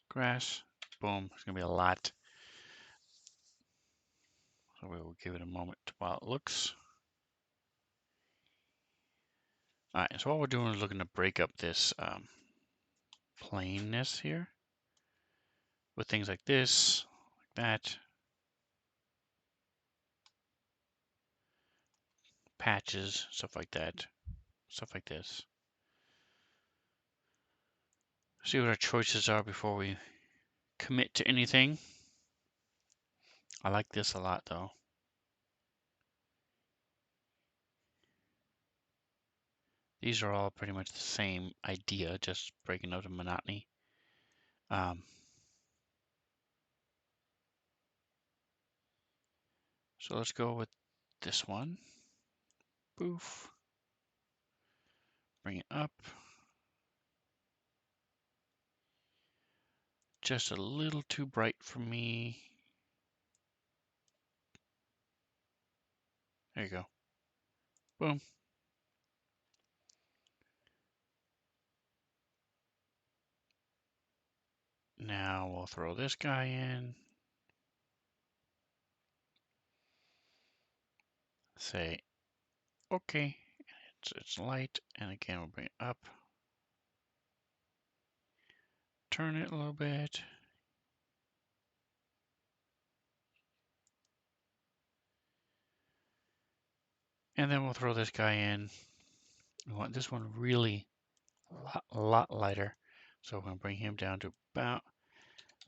Grass. Boom. It's gonna be a lot. So we will give it a moment while it looks. All right. So what we're doing is looking to break up this plainness here with things like this, like that, patches, stuff like that, stuff like this. See what our choices are before we commit to anything. I like this a lot though. These are all pretty much the same idea, just breaking up the monotony. So let's go with this one. Boof. Bring it up. Just a little too bright for me. There you go. Boom. Now we'll throw this guy in. Say, okay, it's light. And again, we'll bring it up. Turn it a little bit. And then we'll throw this guy in. We want this one really a lot lighter. So we're going to bring him down to about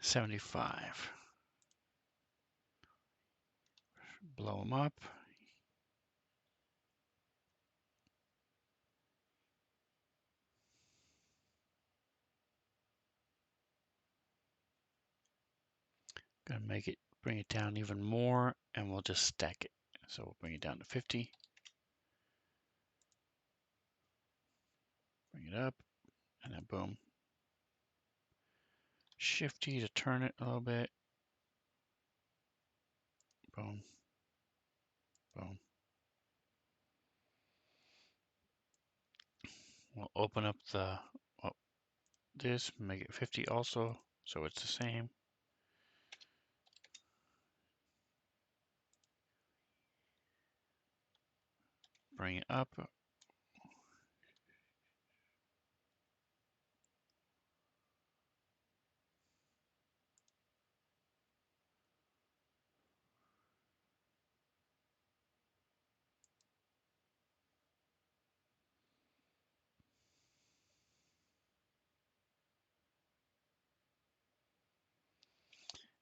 75. Blow him up. Gonna make it, bring it down even more, and we'll just stack it. So we'll bring it down to 50. Bring it up, and then boom. Shifty to turn it a little bit. Boom, boom. We'll open up the this, make it 50 also, so it's the same. Bring it up.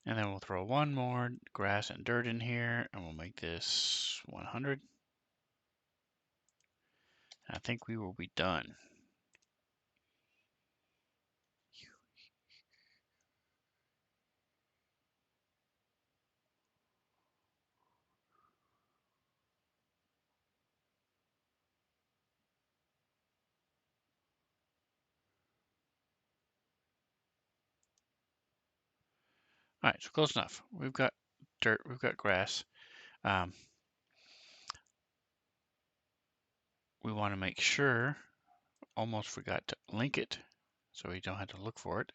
And then we'll throw one more grass and dirt in here, and we'll make this 100. I think we will be done. All right, so close enough. We've got dirt, we've got grass. We want to make sure, almost forgot to link it, so we don't have to look for it.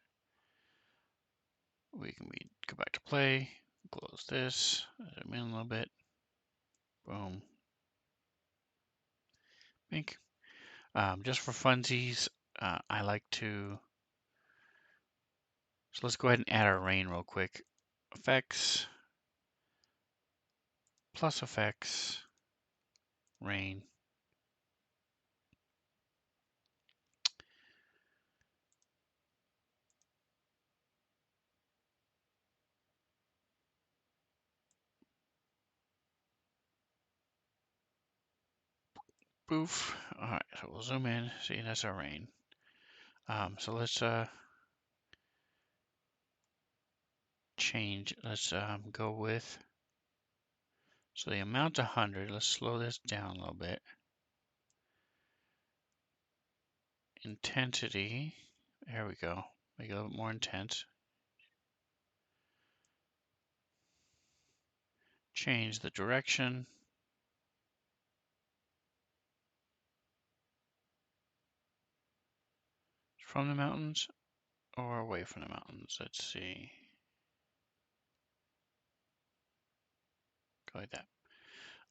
We go back to play, close this, zoom in a little bit. Boom. Bink. Just for funsies, I like to, so let's go ahead and add our rain real quick. Effects, plus effects, rain. Boof. All right, so we'll zoom in. See, that's our rain. So let's change. Let's go with. So the amount's 100. Let's slow this down a little bit. Intensity. There we go. Make it a little bit more intense. Change the direction. from the mountains or away from the mountains. Let's see. Go like that.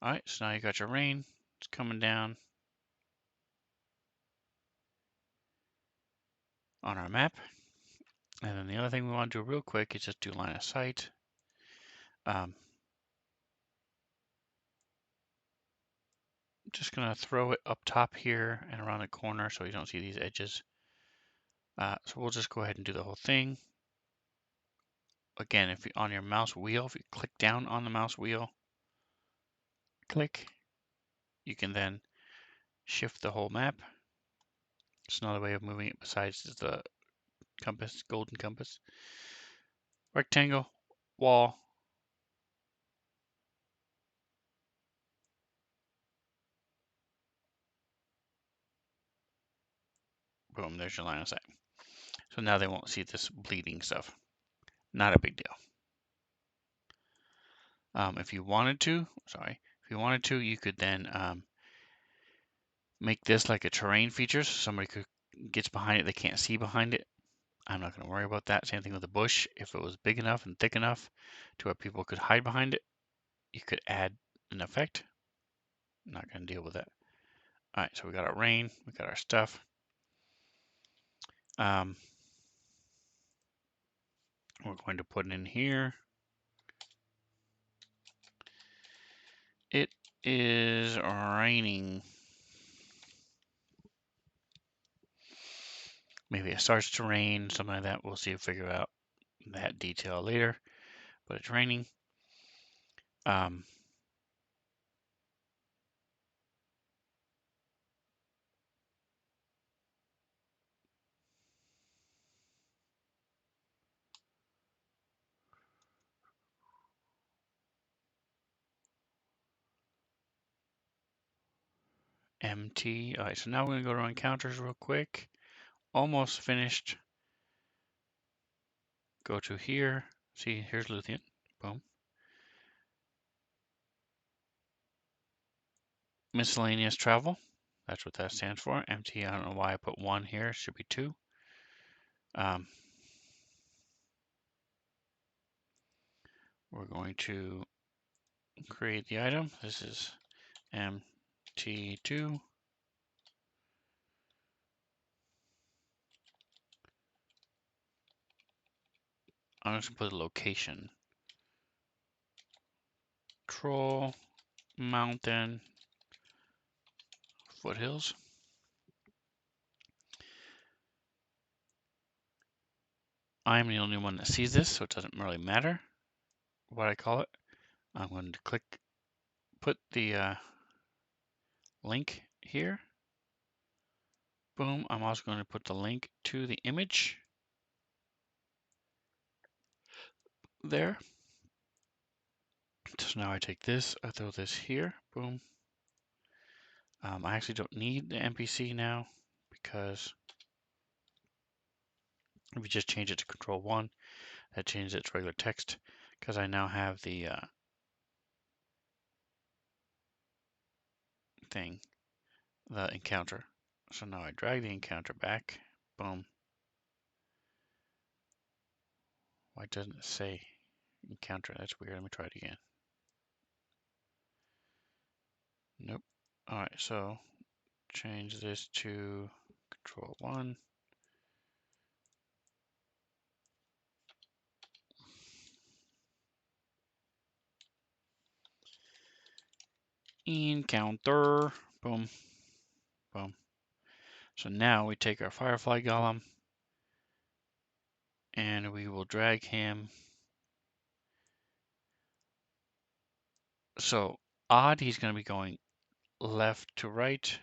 All right, so now you got your rain. It's coming down on our map. And then the other thing we want to do real quick is just do line of sight. Just gonna throw it up top here and around the corner so you don't see these edges. So we'll just go ahead and do the whole thing. Again, if you on your mouse wheel, if you click down on the mouse wheel, click, you can then shift the whole map. It's another way of moving it besides the compass, golden compass. Rectangle, wall. Boom, there's your line of sight. So now they won't see this bleeding stuff. Not a big deal. If you wanted to, you could then make this like a terrain feature so somebody gets behind it, they can't see behind it. I'm not going to worry about that. Same thing with the bush. If it was big enough and thick enough to where people could hide behind it, you could add an effect. I'm not going to deal with that. All right, so we got our rain, we got our stuff. We're going to put it in here. It is raining. Maybe it starts to rain, something like that. We'll see if figure out that detail later. But it's raining. MT. All right, so now we're going to go to encounters real quick. Almost finished. Go to here. See, here's Luthien. Boom. Miscellaneous travel. That's what that stands for. MT. I don't know why I put 1 here. It should be 2. We're going to create the item. This is MT2. I'm just going to put a location. Troll, mountain, foothills. I'm the only one that sees this, so it doesn't really matter what I call it. I'm going to put the link here. Boom. I'm also going to put the link to the image there. So now I take this, I throw this here. Boom. I actually don't need the NPC now because if we just change it to control 1, that changes it to regular text because I now have the the encounter. So now I drag the encounter back. Boom. Why doesn't it say encounter? That's weird. Let me try it again. Nope. All right, so change this to control 1. Encounter. Boom. Boom. So now we take our Firefly Golem and we will drag him. So odd, he's going to be going left to right.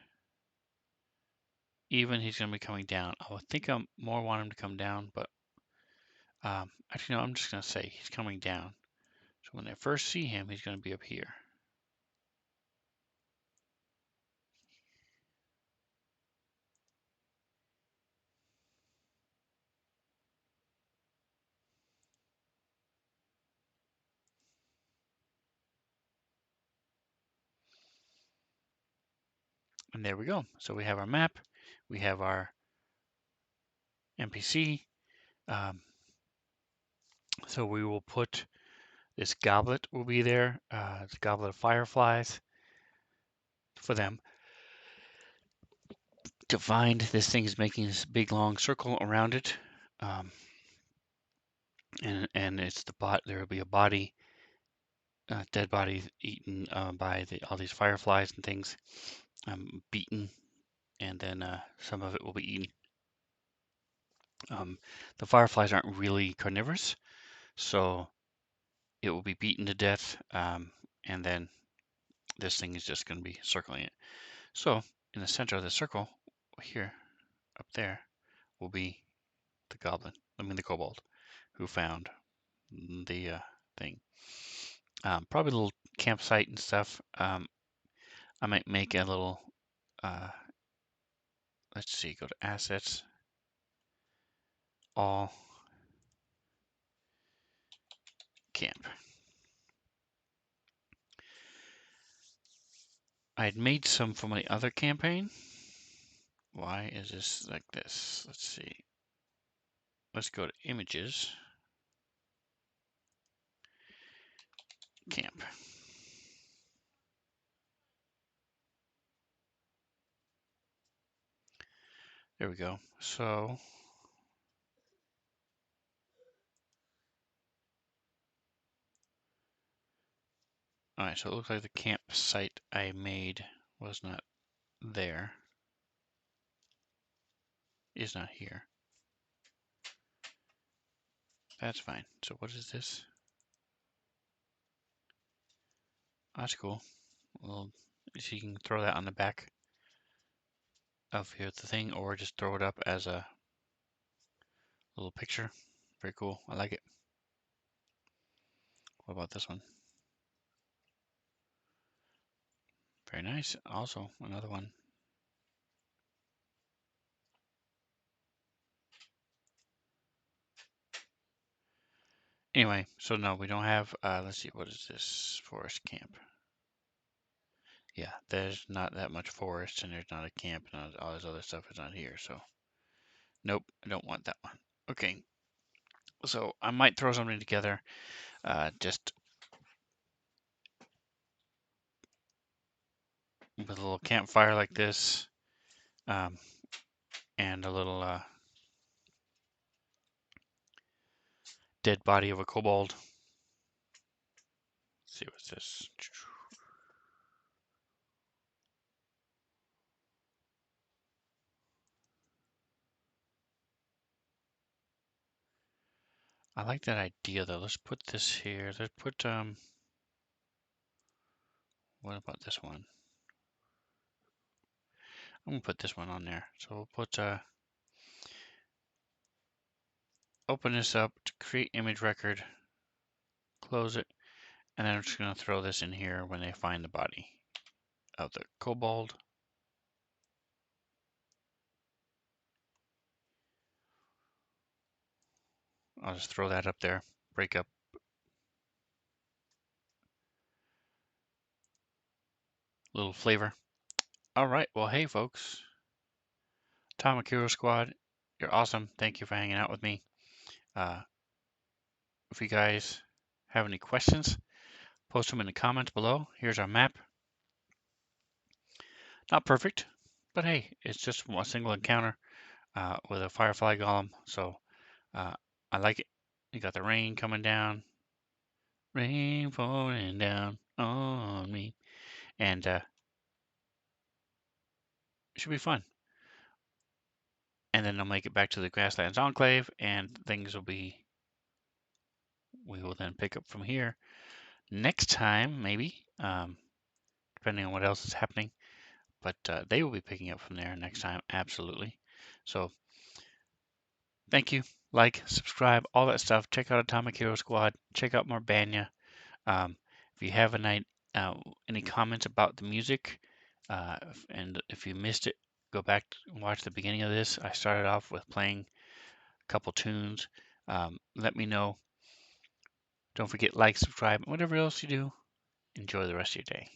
Even, he's going to be coming down. I would think I more want him to come down, but actually, no, I'm just going to say he's coming down. So when they first see him, he's going to be up here. And there we go. So we have our map. We have our NPC. Um, so we will put this goblet will be there. The goblet of fireflies for them to find. This thing is making this big long circle around it. Um, and it's the bot. There will be a body, dead body eaten by all these fireflies and things, beaten, and then some of it will be eaten. The fireflies aren't really carnivorous, so it will be beaten to death, and then this thing is just going to be circling it. So in the center of the circle, here, up there, will be the kobold, who found the thing. Probably a little campsite and stuff. I might make a little, let's see, go to assets, all camp. I had made some for my other campaign. Why is this like this? Let's see. Let's go to images, camp. There we go. So, all right, so it looks like the campsite I made was not there, is not here. That's fine. So what is this? That's cool. Well, so you can throw that on the back of here, the thing, or just throw it up as a little picture. Very cool. I like it. What about this one? Very nice. Also, another one. Anyway, so no, we don't have, let's see, what is this? Forest camp. Yeah, there's not that much forest, and there's not a camp, and all this other stuff is not here, so nope, I don't want that one. Okay, so I might throw something together, just with a little campfire like this, and a little dead body of a kobold. Let's see, what's this? I like that idea though. Let's put this here. Let's put what about this one? I'm gonna put this one on there. So we'll put open this up to create image record, close it, and then I'm just gonna throw this in here when they find the body of the kobold. I'll just throw that up there, break up. Little flavor. All right, well, hey folks, Atomic Hero Squad, you're awesome. Thank you for hanging out with me. If you guys have any questions, post them in the comments below. Here's our map. Not perfect, but hey, it's just a single encounter with a Firefly Golem, so I like it. You got the rain coming down, rain falling down on me, and it should be fun. And then I'll make it back to the Grasslands Enclave, and things will be, we will then pick up from here next time, maybe, depending on what else is happening. But they will be picking up from there next time, absolutely. So thank you. Like, subscribe, all that stuff. Check out Atomic Hero Squad. Check out Morbania. If you have any comments about the music, and if you missed it, go back and watch the beginning of this. I started off with playing a couple tunes. Let me know. Don't forget, like, subscribe, whatever else you do. Enjoy the rest of your day.